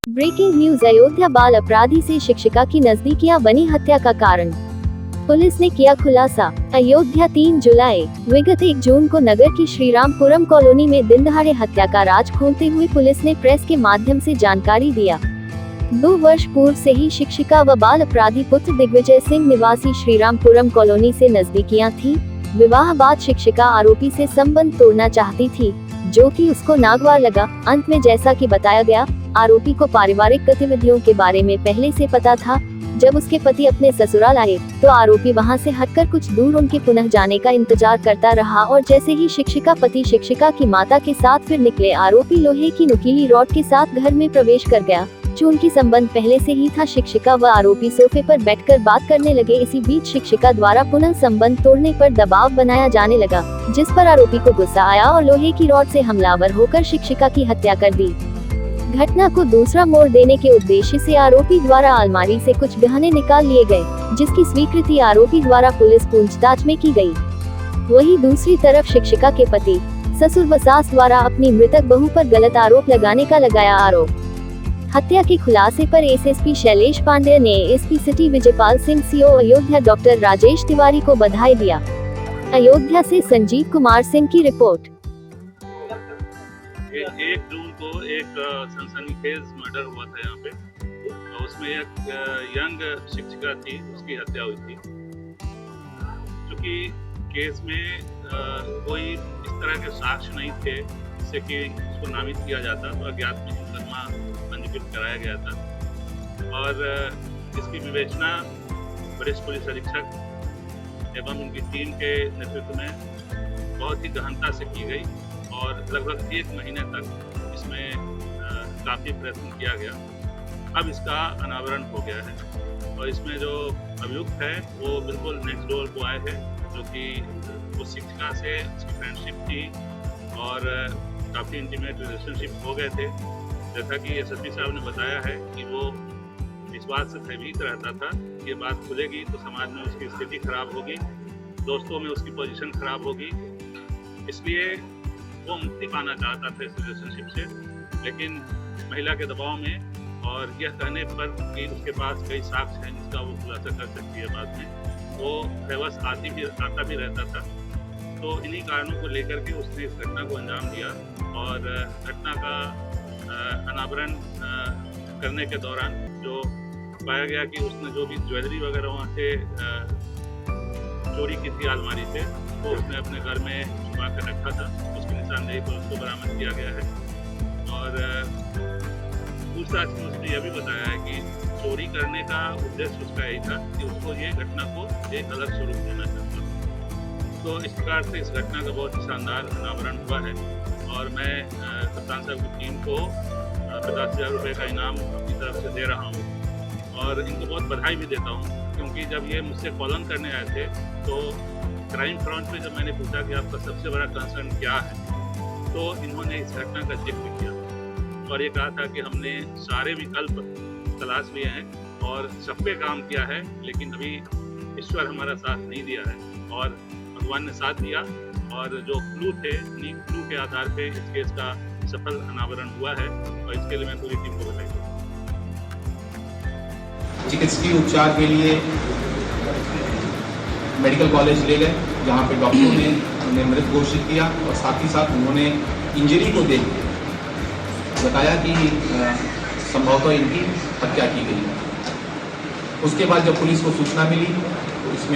Breaking news. Ayodhya बाल अपराधी से शिक्षिका की नजदीकियां बनी हत्या का कारण, पुलिस ने किया खुलासा। अयोध्या 3 जुलाई विगत 1 जून को नगर की श्रीरामपुरम कॉलोनी में दिन दहाड़े हत्या का राज खोलते हुए पुलिस ने प्रेस के माध्यम से जानकारी दिया। 2 वर्ष पूर्व से ही शिक्षिका व बाल अपराधी पुत्र दिग्विजय सिंह निवासी श्रीरामपुरम कॉलोनी से नजदीकियां थी। विवाह बाद शिक्षिका आरोपी से संबंध तोड़ना चाहती थी, जो कि उसको नागवार लगा। अंत में जैसा कि बताया गया, आरोपी को पारिवारिक गतिविधियों के बारे में पहले से पता था। जब उसके पति अपने ससुराल आए, तो आरोपी वहां से हटकर कुछ दूर उनके पुनः जाने का इंतजार करता रहा और जैसे ही शिक्षिका पति शिक्षिका की माता के साथ फिर निकले, आरोपी लोहे की नुकीली रॉड के साथ घर में प्रवेश कर गया। चूंकि संबंध पहले से ही था, शिक्षिका व आरोपी सोफे पर बैठकर बात करने लगे। इसी बीच शिक्षिका द्वारा पुनः संबंध तोड़ने पर दबाव बनाया जाने लगा, जिस पर आरोपी को गुस्सा आया और लोहे की रॉड से हमलावर होकर शिक्षिका की हत्या कर दी। घटना को दूसरा मोड़ देने के उद्देश्य से आरोपी द्वारा अलमारी से कुछ गहने निकाल लिए गए, जिसकी स्वीकृति आरोपी द्वारा पुलिस पूछताछ में की गई। वहीं दूसरी तरफ शिक्षिका के पति, ससुर व सास द्वारा अपनी मृतक बहू पर गलत आरोप लगाने का लगाया आरोप। हत्या के खुलासे पर एसएसपी शैलेश पांडेय ने SP city Vijaypal Singh, CO Ayodhya doctor Rajesh Tiwari को बधाई दिया। अयोध्या से संजीव कुमार सिंह की रिपोर्ट। 1 जून को एक सनसनीखेज मर्डर हुआ था यहाँ पे, तो उसमें एक यंग शिक्षिका थी, उसकी हत्या हुई थी। चूँकि केस में कोई इस तरह के साक्ष्य नहीं थे जिससे कि उसको नामित किया जाता, तो अज्ञात में मुकदमा पंजीकृत कराया गया था। और इसकी विवेचना वरिष्ठ पुलिस अधीक्षक एवं उनकी टीम के नेतृत्व में बहुत ही गहनता से की गई और लगभग 1 महीने तक इसमें काफ़ी प्रयत्न किया गया। अब इसका अनावरण हो गया है और इसमें जो अभियुक्त है वो बिल्कुल नेक्स्ट डोर बॉय है, जो कि उस शिक्षिका से उसकी फ्रेंडशिप थी और काफ़ी इंटीमेट रिलेशनशिप हो गए थे। जैसा कि एसएसपी साहब ने बताया है कि वो इस बात से भयभीत रहता था कि ये बात खुलेगी तो समाज में उसकी स्थिति खराब होगी, दोस्तों में उसकी पोजीशन खराब होगी, इसलिए वो मुक्ति पाना चाहता था इस रिलेशनशिप से। लेकिन महिला के दबाव में और यह कहने पर कि उसके पास कई साक्ष्य हैं जिसका वो खुलासा कर सकती है बाद में, वो बेबस आता भी रहता था। तो इन्हीं कारणों को लेकर के उसने इस घटना को अंजाम दिया और घटना का अनावरण करने के दौरान जो पाया गया कि उसने जो भी ज्वेलरी वगैरह वहाँ से चोरी की थी अलमारी से, वो उसने अपने घर में छुपा कर रखा था। उसकी निशानदेही पर उसको बरामद किया गया है। और पूछताछ में उसने यह भी बताया है कि चोरी करने का उद्देश्य उसका यही था कि उसको ये घटना को एक अलग स्वरूप देना चाहता था। तो इस प्रकार से इस घटना का बहुत ही शानदार अनावरण हुआ है और मैं कप्तान साहब की टीम को 50,000 रुपये का इनाम अपनी तरफ से दे रहा हूँ और इनको बहुत बधाई भी देता हूँ, क्योंकि जब ये मुझसे कॉलन करने आए थे तो क्राइम फ्रंट पे जब मैंने पूछा कि आपका सबसे बड़ा कंसर्न क्या है, तो इन्होंने इस घटना का जिक्र किया और ये कहा था कि हमने सारे विकल्प तलाश लिए हैं और सब पे काम किया है, लेकिन अभी ईश्वर हमारा साथ नहीं दिया है और भगवान ने साथ दिया और जो क्लू थे, उन्हीं क्लू के आधार पे इस केस का सफल अनावरण हुआ है और इसके लिए मैं पूरी टीम को बधाई दूँ। चिकित्सकीय उपचार के लिए मेडिकल कॉलेज ले गए, जहाँ पे डॉक्टरों ने उन्हें मृत घोषित किया और साथ ही साथ उन्होंने इंजरी को देख के बताया कि संभवतः इनकी हत्या की गई है। उसके बाद जब पुलिस को सूचना मिली तो इसमें